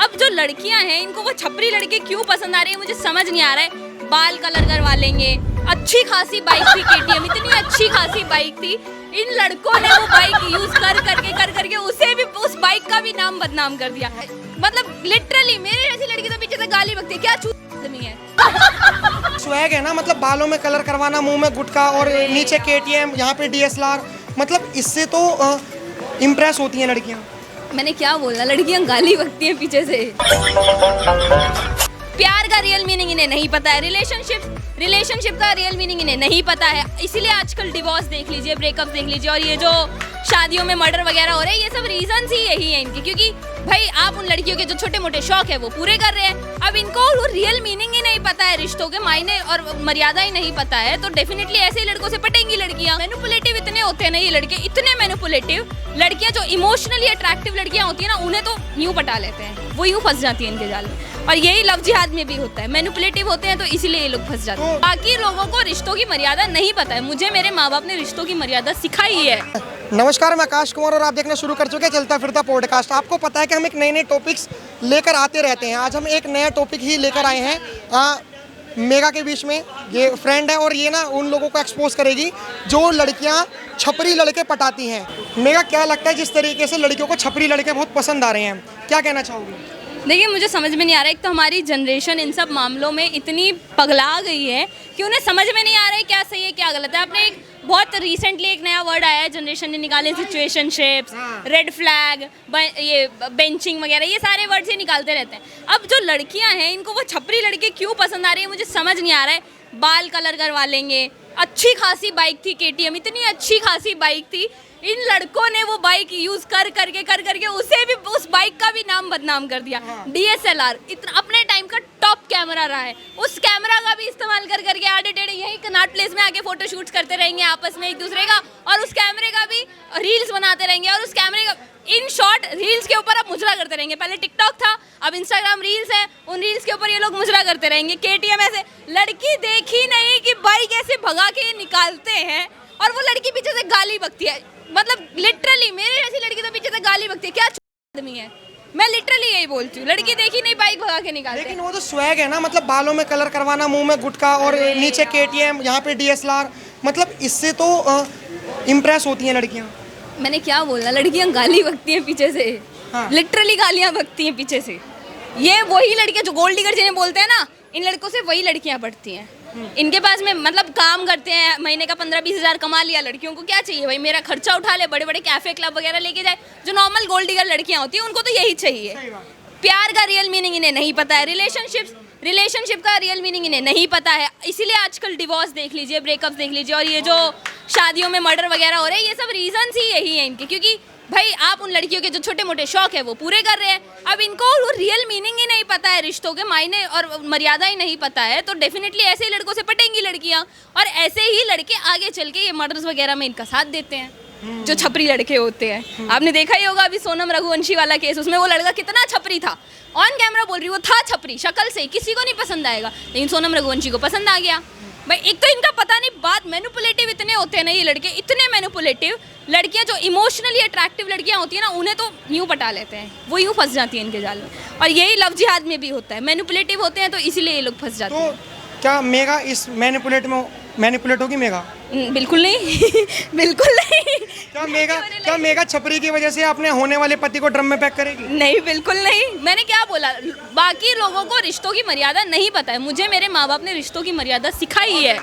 अब जो लड़कियां हैं इनको वो छपरी लड़के क्यों पसंद आ रही है मुझे समझ नहीं आ रहा है। बाल कलर करवा लेंगे, अच्छी खासी बाइक थी केटीएम, इतनी अच्छी खासी बाइक थी, इन लड़कों ने वो बाइक यूज कर करके उसे भी, उस बाइक का भी नाम बदनाम कर दिया। मतलब लिटरली मेरे जैसी लड़की तो पीछे से गाली बकती है, क्या आदमी है। स्वैग है ना, मतलब बालों में कलर करवाना, मुंह में गुटखा और नीचे केटीएम, यहाँ पे डीएसएलआर, मतलब इससे तो इम्प्रेस होती हैं लड़कियाँ। मैंने क्या बोला, लड़कियां गाली बकती हैं पीछे से। प्यार का रियल मीनिंग इन्हें नहीं पता है, रिलेशनशिप का रियल मीनिंग इन्हें नहीं पता है, इसीलिए आजकल डिवोर्स देख लीजिए, ब्रेकअप देख लीजिए, और ये जो शादियों में मर्डर वगैरह हो रहे हैं, ये सब रीजंस ही यही है इनके। क्योंकि भाई आप उन लड़कियों के जो छोटे मोटे शौक है वो पूरे कर रहे हैं, अब इनको वो रियल मीनिंग ही नहीं पता है, रिश्तों के मायने और मर्यादा ही नहीं पता है, तो डेफिनेटली ऐसे ही लड़कों से पटेंगी लड़कियां। मैनिपुलेटिव इतने होते हैं ना ये लड़के, इतने मैनिपुलेटिव लड़कियां, जो इमोशनली अट्रैक्टिव लड़कियां होती है ना, उन्हें तो यूं पटा लेते हैं, वो यूं फंस जाती है इनके जाल में। और यही लव जिहाद में भी होता है, मैनिपुलेटिव होते हैं तो इसीलिए ये लोग फंस जाते हैं। बाकी लोगों को रिश्तों की मर्यादा नहीं पता है, मुझे मेरे माँ बाप ने रिश्तों की मर्यादा सिखाई है। नमस्कार, मैं आकाश कुमार और आप देखना शुरू कर चुके हैं चलता फिरता पॉडकास्ट। आपको पता है कि हम एक नए नए टॉपिक्स लेकर आते रहते हैं। आज हम एक नया टॉपिक ही लेकर आए हैं। मेगा के बीच में ये फ्रेंड है और ये ना उन लोगों को एक्सपोज करेगी जो लड़कियां छपरी लड़के पटाती हैं। मेगा, क्या लगता है जिस तरीके से लड़कियों को छपरी लड़के बहुत पसंद आ रहे हैं, क्या कहना चाहोगे? देखिए, मुझे समझ में नहीं आ रहा है, एक तो हमारी जनरेशन इन सब मामलों में इतनी पगला गई है कि उन्हें समझ में नहीं आ रहा है क्या सही है क्या गलत है। आपने एक बहुत रिसेंटली एक नया वर्ड आया है जनरेशन ने निकाले, सिचुएशनशिप्स, रेड फ्लैग, ये बेंचिंग वगैरह, ये सारे वर्ड से निकालते रहते हैं। अब जो लड़कियां हैं इनको वो छपरी लड़के क्यों पसंद आ रही है मुझे समझ नहीं आ रहा है। बाल कलर करवा लेंगे, अच्छी खासी बाइक थी केटीएम, इतनी अच्छी खासी बाइक थी, इन लड़कों ने वो बाइक यूज कर करके उसे भी, उस बाइक का भी नाम बदनाम कर दिया। डीएसएलआर इतना अपने टाइम का टॉप कैमरा रहा है, उस कैमरा का भी इस्तेमाल करके आड़े टेढ़े यही कनॉट प्लेस में आके फोटो शूट्स करते रहेंगे आपस में एक दूसरे का, और उस कैमरे का भी रील्स बनाते रहेंगे, और उस कैमरे का इन शॉर्ट रील्स के ऊपर अब मुजरा करते रहेंगे। पहले टिकटॉक था, अब इंस्टाग्राम रील्स है, उन रील्स के ऊपर ये लोग मुजरा करते रहेंगे। केटीएम ऐसे लड़की देखी नहीं कि बाइक ऐसे भगा के निकालते हैं, और वो लड़की पीछे से गाली बकती है। मतलब लिटरली मेरे जैसी लड़की तो पीछे से गाली बकती है, क्या आदमी है। मैं लिटरली यही बोलती हूँ, लड़की देखी नहीं बाइक भगा के निकालते। लेकिन वो तो स्वैग है ना, मतलब बालों में कलर करवाना, मुंह में गुटखा और नीचे केटीएम, यहाँ पे डीएसएलआर, मतलब इससे तो इम्प्रेस होती हैं लड़कियाँ। मैंने क्या बोला, लड़कियां गाली बकती हैं पीछे से। हाँ। लिटरली गालियां बकती हैं पीछे से। ये वही लड़कियां जो गोल्ड डिगर जिन्हें बोलते हैं ना, इन लड़कों से वही लड़कियां पढ़ती हैं। इनके पास में मतलब काम करते हैं, महीने का 15-20 हज़ार कमा लिया, लड़कियों को क्या चाहिए भाई, मेरा खर्चा उठा ले, बड़े बड़े कैफे क्लब वगैरह लेके जाए। जो नॉर्मल गोल्ड डिगर लड़कियां होती हैं उनको तो यही चाहिए। प्यार का रियल मीनिंग इन्हें नहीं पता है, रिलेशनशिप का रियल मीनिंग इन्हें नहीं पता है, इसीलिए आजकल डिवोर्स देख लीजिए, ब्रेकअप देख लीजिए, और ये जो शादियों में मर्डर वगैरह हो रहे हैं, ये सब रीजंस ही यही है इनके। क्योंकि भाई आप उन लड़कियों के जो छोटे मोटे शौक है वो पूरे कर रहे हैं, अब इनको वो रियल मीनिंग ही नहीं पता है, रिश्तों के मायने और मर्यादा ही नहीं पता है, तो डेफिनेटली ऐसे ही लड़कों से पटेंगी लड़कियां, और ऐसे ही लड़के आगे चल के ये मर्डर्स वगैरह में इनका साथ देते हैं, जो छपरी लड़के होते हैं। आपने देखा ही होगा अभी सोनम रघुवंशी वाला केस, उसमें वो लड़का कितना छपरी था, ऑन कैमरा बोल रही वो था छपरी, शक्ल से किसी को नहीं पसंद आएगा, लेकिन सोनम रघुवंशी को पसंद आ गया। भाई एक तो इनका पता नहीं, बात मैनिपुलेटिव इतने होते हैं ना ये लड़के, इतने मैनिपुलेटिव लड़कियां, जो इमोशनली अट्रैक्टिव लड़कियां होती है ना, उन्हें तो यूं पटा लेते हैं, वो यूं फंस जाती हैं इनके जाल में। और यही लव जिहाद में भी होता है, मैनिपुलेटिव होते हैं तो इसीलिए ये लोग फंस जाते हैं। तो क्या मेगा इस मैनिपुलेट होगी मेगा? बिल्कुल नहीं बिल्कुल नहीं। क्या मेगा छपरी की वजह से अपने होने वाले पति को ड्रम में पैक करेगी? नहीं, बिल्कुल नहीं। मैंने क्या बोला, बाकी लोगों को रिश्तों की मर्यादा नहीं पता है, मुझे मेरे माँ बाप ने रिश्तों की मर्यादा सिखाई है,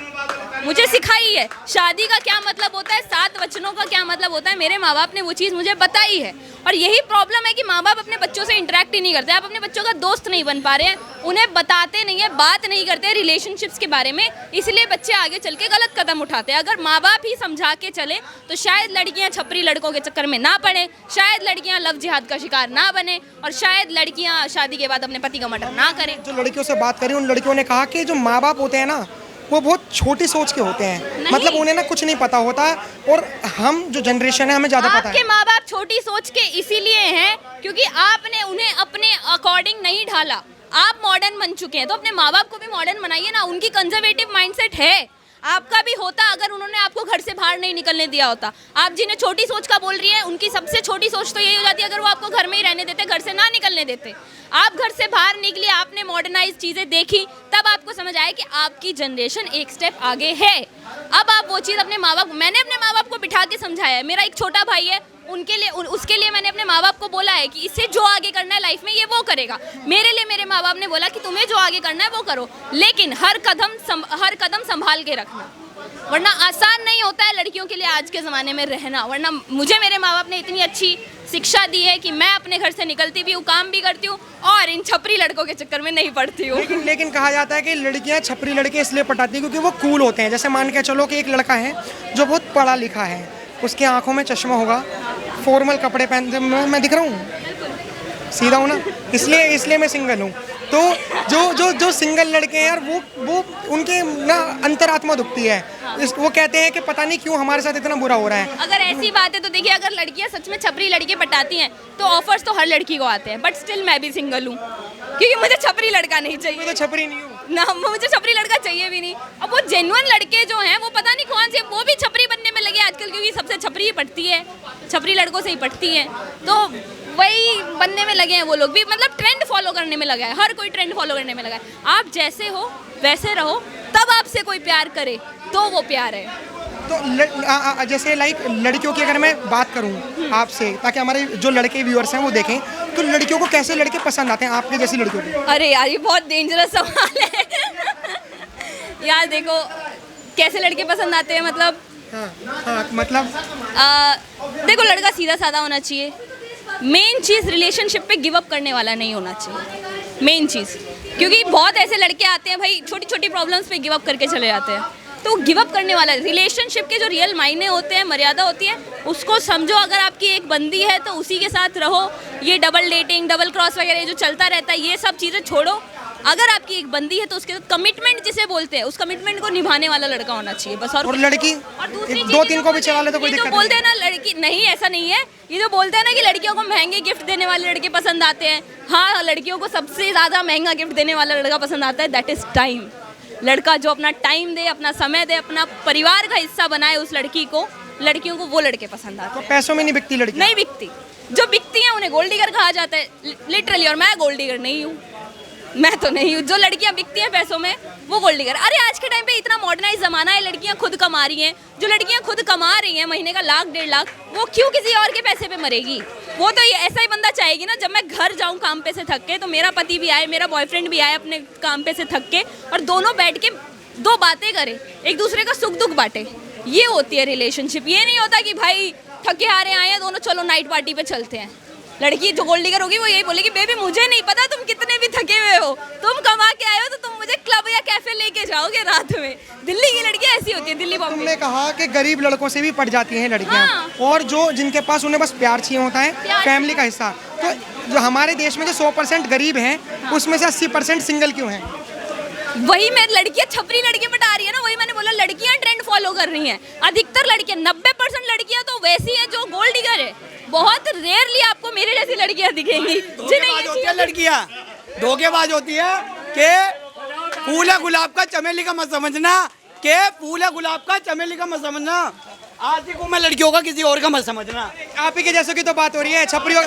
मुझे सिखाई है। शादी का क्या मतलब होता है, 7 वचनों का क्या मतलब होता है, मेरे माँ बाप ने वो चीज़ मुझे बताई है। और यही प्रॉब्लम है कि माँ बाप अपने बच्चों से इंटरेक्ट ही नहीं करते, आप अपने बच्चों का दोस्त नहीं बन पा रहे हैं, उन्हें बताते नहीं है, बात नहीं करते रिलेशनशिप्स के बारे में, इसलिए बच्चे आगे चल के गलत कदम उठाते हैं। अगर माँ बाप ही समझा के चले तो शायद लड़कियां छपरी लड़कों के चक्कर में ना पड़े, शायद लड़कियां लव जिहाद का शिकार ना बने, और शायद लड़कियां शादी के बाद अपने पति का मर्डर ना करें। जो लड़कियों से बात करी, उन लड़कियों ने कहा कि जो माँ बाप होते हैं ना, वो बहुत छोटी सोच के होते हैं, मतलब उन्हें ना कुछ नहीं पता होता, और हम जो जनरेशन है हमें ज़्यादा पता है। आपके माँ बाप छोटी सोच के इसीलिए हैं क्योंकि आपने उन्हें अपने अकॉर्डिंग नहीं ढाला। आप मॉडर्न बन चुके हैं तो अपने माँ बाप को भी मॉडर्न बनाइए ना, उनकी कंजर्वेटिव माइंडसेट है। आपका भी होता अगर उन्होंने आपको घर से बाहर नहीं निकलने दिया होता। आप जिन्हें छोटी सोच का बोल रही हैं, उनकी सबसे छोटी सोच तो यही हो जाती है अगर वो आपको घर में ही रहने देते, घर से ना निकलने देते। आप घर से बाहर निकली, आपने मॉडर्नाइज चीज़ें देखी, तब आपको समझ आया कि आपकी जनरेशन एक स्टेप आगे है। अब आप वो चीज़ अपने माँ बाप, मैंने अपने माँ बाप को बिठा के समझाया है। मेरा एक छोटा भाई है, उनके लिए उसके लिए मैंने अपने माँ बाप को बोला है कि इससे जो आगे करना है लाइफ में ये वो करेगा। मेरे लिए मेरे माँ बाप ने बोला कि तुम्हें जो आगे करना है वो करो, लेकिन हर कदम संभाल के रखना, वरना आसान नहीं होता है लड़कियों के लिए आज के ज़माने में रहना। वरना मुझे मेरे माँ बाप ने इतनी अच्छी शिक्षा दी है कि मैं अपने घर से निकलती भी हूँ, काम भी करती हूँ और इन छपरी लड़कों के चक्कर में नहीं पड़ती हूँ। लेकिन कहा जाता है कि लड़कियां छपरी लड़के इसलिए पटाती हैं क्योंकि वो कूल होते हैं। जैसे मान के चलो कि एक लड़का है जो बहुत पढ़ा लिखा है, उसकी आंखों में चश्मा होगा, फॉर्मल कपड़े पहनते, मैं दिख रहा हूँ सीधा हूँ ना, इसलिए मैं सिंगल हूँ। तो जो सिंगल लड़के हैं यार, वो उनके ना अंतरात्मा दुखती है। वो कहते हैं कि पता नहीं क्यों हमारे साथ इतना बुरा हो रहा है। अगर ऐसी बात है तो देखिए, अगर लड़कियां सच में छपरी लड़के पटाती हैं तो ऑफर्स तो हर लड़की को आते हैं, बट स्टिल मैं भी सिंगल हूँ क्योंकि मुझे छपरी लड़का नहीं चाहिए। मैं तो छपरी नहीं हूँ ना, मुझे छपरी लड़का चाहिए भी नहीं। अब वो जेन्युइन लड़के जो हैं वो पता नहीं कौन से, वो भी छपरी बनने में लगे आजकल, क्योंकि सबसे छपरी ही पटती है, छपरी लड़कों से ही पटती है, तो वही बनने में लगे हैं वो लोग भी। मतलब ट्रेंड फॉलो करने में लगा है, हर कोई ट्रेंड फॉलो करने में लगा है। आप जैसे हो वैसे रहो, तब आपसे कोई प्यार करे तो वो प्यार है। तो जैसे लाइक लड़कियों की अगर मैं बात करूं आपसे, ताकि हमारे जो लड़के व्यूअर्स हैं वो देखें, तो लड़कियों को कैसे लड़के पसंद आते हैं आपके जैसी लड़कियों को? अरे यार, ये बहुत डेंजरस सवाल है। यार देखो, कैसे लड़के पसंद आते हैं मतलब, हाँ मतलब देखो, लड़का सीधा साधा होना चाहिए। मेन चीज़, रिलेशनशिप पे गिव अप करने वाला नहीं होना चाहिए, मेन चीज़। क्योंकि बहुत ऐसे लड़के आते हैं भाई, छोटी छोटी प्रॉब्लम्स पे गिव अप करके चले जाते हैं, तो गिव अप करने वाला। रिलेशनशिप के जो रियल मायने होते हैं, मर्यादा होती है, उसको समझो। अगर आपकी एक बंदी है तो उसी के साथ रहो। ये डबल डेटिंग, डबल क्रॉस वगैरह जो चलता रहता है, ये सब चीज़ें छोड़ो। अगर आपकी एक बंदी है तो उसके साथ कमिटमेंट जिसे बोलते हैं, उस कमिटमेंट को निभाने वाला लड़का होना चाहिए बस। और लड़की और दूसरी दो तीन को भी चला ले तो कोई दिक्कत नहीं। बोलते हैं ना लड़की, नहीं ऐसा नहीं है। ये जो बोलते हैं ना कि लड़कियों को महंगे गिफ्ट देने वाले लड़के पसंद आते हैं, हाँ, लड़कियों को सबसे ज़्यादा महंगा गिफ्ट देने वाला लड़का पसंद आता है, दैट इज़ टाइम। लड़का जो अपना टाइम दे, अपना समय दे, अपना परिवार का हिस्सा बनाए उस लड़की को, लड़कियों को वो लड़के पसंद आते हैं। तो पैसों में नहीं बिकती लड़की? नहीं बिकती। जो बिकती हैं उन्हें गोल्ड डिगर कहा जाता है लिटरली, और मैं गोल्ड डिगर नहीं हूँ, मैं तो नहीं हूँ। जो लड़कियाँ बिकती हैं पैसों में वो गोल्ड डिगर। अरे आज के टाइम पे इतना मॉडर्नाइज ज़माना है, लड़कियाँ खुद कमा रही हैं। जो लड़कियाँ खुद कमा रही हैं महीने का 1 लाख 1.5 लाख, वो क्यों किसी और के पैसे पे मरेगी? वो तो ये ऐसा ही बंदा चाहेगी ना, जब मैं घर जाऊँ काम पे से थक के, तो मेरा पति भी आए, मेरा बॉयफ्रेंड भी आए अपने काम पे से थक के, और दोनों बैठ के 2 बातें करें, एक दूसरे का सुख दुख बांटे। ये होती है रिलेशनशिप। ये नहीं होता कि भाई थके हारे आए हैं दोनों, चलो नाइट पार्टी पे चलते हैं। लड़की जो गोल्ड डिगर होगी वो यही बोलेगी, बेबी मुझे नहीं पता तुम कितने भी थके हुए हो, तुम कमा के आए हो तो तुम मुझे क्लब या कैफे लेके जाओगे रात में। दिल्ली की लड़कियां ऐसी होती है, दिल्ली बॉम्बे। तुमने कहा कि गरीब लड़कों से भी पट जाती हैं लड़कियां। हाँ। और जो जिनके पास, उन्हें बस प्यार चाहिए होता है, फैमिली का हिस्सा। तो जो हमारे देश में जो 100% गरीब हैं, उसमें से 80% सिंगल क्यों हैं? वही मैं, लड़कियां छपरी लड़के पटा रही है ना, वही मैंने बोला, लड़कियां ट्रेंड फॉलो कर रही हैं। अधिकतर लड़कियां, 90% लड़कियां तो वैसी हैं जो गोल्ड डिगर है। बहुत रेयरली आपको मेरे जैसी लड़कियां दिखेंगी जिन्हें लड़कियां धोखेबाज होती है कि फूल है गुलाब का चमेली का मत समझना, के फूल है गुलाब का चमेली का मत समझना। आज को मैं लड़कियों का किसी और का मत समझना। आप ही के जैसों की तो बात हो रही है, छपरियों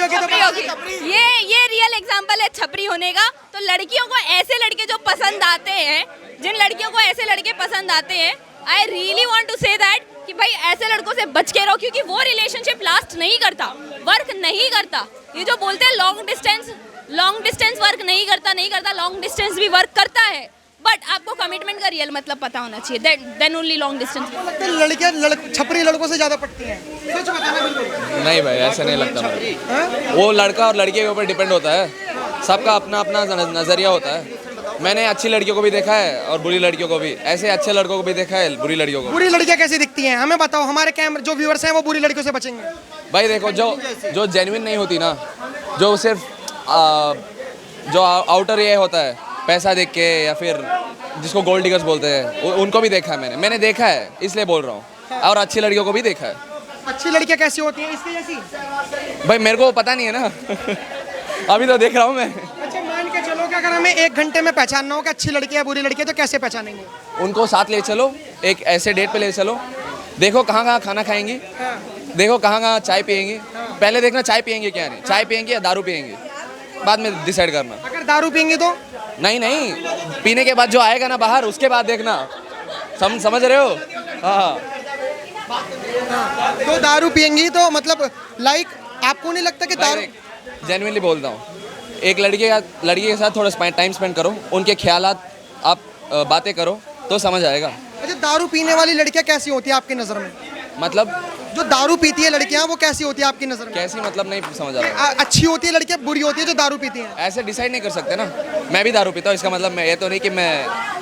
की तो बात होगी। ये रियल एग्जांपल है छपरी होने का। तो लड़कियों को ऐसे लड़के जो पसंद आते हैं, जिन लड़कियों को ऐसे लड़के पसंद आते हैं, I really want to say that कि भाई ऐसे लड़कों से बच के रहो, क्योंकि वो रिलेशनशिप लास्ट नहीं करता, वर्क नहीं करता। ये जो बोलते हैं लॉन्ग डिस्टेंस वर्क नहीं करता, लॉन्ग डिस्टेंस भी वर्क करता है, बट आपको कमिटमेंट का रियल मतलब पता होना चाहिए, देन ओनली लॉन्ग डिस्टेंस। लड़कियां छपरी लड़कों से ज्यादा पटती हैं, सच बताना बिल्कुल। नहीं भाई, ऐसा नहीं लगता मुझे। वो लड़का और लड़के के ऊपर डिपेंड होता है, सबका अपना अपना नज़रिया होता है। मैंने अच्छी लड़कियों को भी देखा है और बुरी लड़कियों को भी, ऐसे अच्छे लड़कों को भी देखा है, बुरी लड़कियों को। बुरी लड़कियां कैसी दिखती हैं हमें बताओ, हमारे कैमरे जो व्यूअर्स हैं वो बुरी लड़कियों से बचेंगे। भाई देखो, जो जेन्युइन नहीं होती ना, जो सिर्फ जो आउटर ये होता है पैसा देख के, या फिर जिसको गोल्ड डिगर्स बोलते हैं, उनको भी देखा है मैंने देखा है, इसलिए बोल रहा हूँ। और अच्छी लड़कियों को भी देखा है। अच्छी लड़कियां कैसी होती हैं इसके जैसी? भाई मेरे को पता नहीं है ना अभी तो देख रहा हूँ मैं। अच्छा मान के चलो कि अगर हमें 1 घंटे में पहचानना हो कि अच्छी लड़की है बुरी लड़की है, तो कैसे पहचानेंगे? उनको साथ ले चलो, एक ऐसे डेट पे ले चलो, देखो कहाँ कहाँ खाना खाएंगी, देखो कहाँ कहाँ चाय पियेंगी, पहले देखना चाय पियेंगे क्या नहीं, चाय पियेंगे या दारू पियेंगे, बाद में डिसाइड करना। अगर दारू पियेंगे तो नहीं नहीं, पीने के बाद जो आएगा ना बाहर, उसके बाद देखना। समझ रहे हो? हाँ। तो दारू पियेंगी तो मतलब लाइक आपको नहीं लगता कि दारू जेन्युइनली बोलता हूँ, एक लड़की के साथ थोड़ा टाइम स्पेंड करो, उनके ख्यालात आप बातें करो तो समझ आएगा। अच्छा, दारू पीने वाली लड़कियां कैसी होती है आपकी नज़र में? मतलब जो दारू पीती है लड़कियां वो कैसी होती है आपकी नज़र में? कैसी, मतलब नहीं समझ आ रहा है। अच्छी होती है लड़कियां, बुरी होती है जो दारू पीती हैं? ऐसे डिसाइड नहीं कर सकते ना। मैं भी दारू पीता हूँ, इसका मतलब मैं ये तो नहीं कि मैं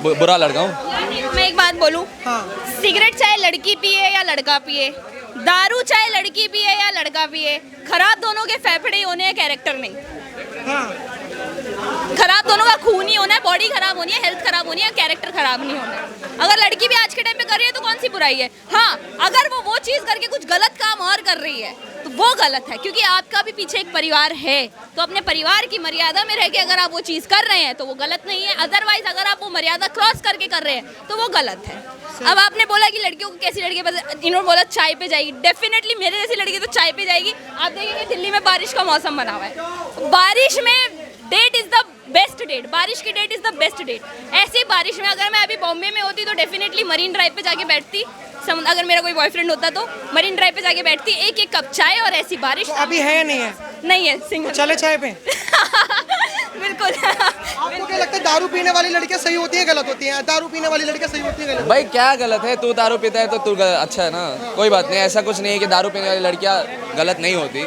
बुरा लड़का हूँ। मैं एक बात बोलूं, हाँ। सिगरेट चाहे लड़की पिए या लड़का पिए, दारू चाहे लड़की पिए या लड़का पिए, खराब दोनों के फेफड़े ही होने हैं, कैरेक्टर नहीं। हाँ। खराब दोनों का खून ही होना है, बॉडी खराब होनी है, हेल्थ खराब होनी है, कैरेक्टर खराब नहीं होना है। अगर लड़की भी आज के टाइम पे कर रही है तो कौन सी बुराई है? हाँ, अगर वो चीज़ करके कुछ गलत काम और कर रही है तो वो गलत है, क्योंकि आपका भी पीछे एक परिवार है, तो अपने परिवार की मर्यादा में रह के अगर आप वो चीज़ कर रहे हैं तो वो गलत नहीं है। अदरवाइज अगर आप वो मर्यादा क्रॉस करके कर रहे हैं तो वो गलत है। अब आपने बोला कि लड़कियों को कैसी लड़की पसंद, इन्होंने बोला चाय पे जाएगी, डेफिनेटली मेरे जैसी लड़की तो चाय पे जाएगी। आप देखेंगे दिल्ली में बारिश का मौसम बना हुआ है, बारिश में date is the best date, बारिश की date is the best date. ऐसी बारिश में अगर मैं अभी बॉम्बे में होती तो डेफिनेटली मरीन ड्राइव पे जाके बैठती, अगर मेरा कोई बॉयफ्रेंड होता तो मरीन ड्राइव पे जाके बैठती, एक एक कप चाय और ऐसी बारिश। तो अभी है या नहीं है? नहीं है, सिंगल। चले चाय पे। बिल्कुल। आपको क्या लगता है दारू पीने वाली लड़कियां सही होती है गलत होती हैं? दारू पीने वाली लड़कियां सही होती है गलत? भाई क्या गलत है? तू दारू पीता है तो तू अच्छा है ना, कोई बात नहीं। ऐसा कुछ नहीं है कि दारू पीने वाली लड़कियां गलत नहीं होती।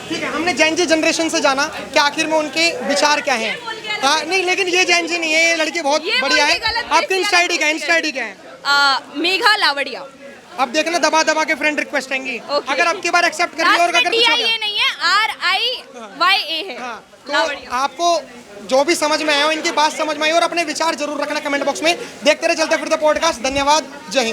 ठीक है, हमने जेन जी जनरेशन से जाना कि आखिर में उनके विचार क्या हैं। हाँ, नहीं लेकिन ये जेन जी नहीं है, ये लड़की बहुत बढ़िया है। आपकी इंस्टा आईडी क्या है? इंस्टा आईडी क्या है? मेघा लावड़िया। अब देखना दबा दबा के फ्रेंड रिक्वेस्ट आएंगी। अगर आपकी बार एक्सेप्ट कर लिया और अगर कुछ हो गया, नहीं है, RIYA है। हाँ, तो आपको जो भी समझ में आया हो, इनकी बात समझ में आई और अपने विचार जरूर रखना कमेंट बॉक्स में। देखते रहे चलते फिरते पॉडकास्ट। धन्यवाद, जय हिंद।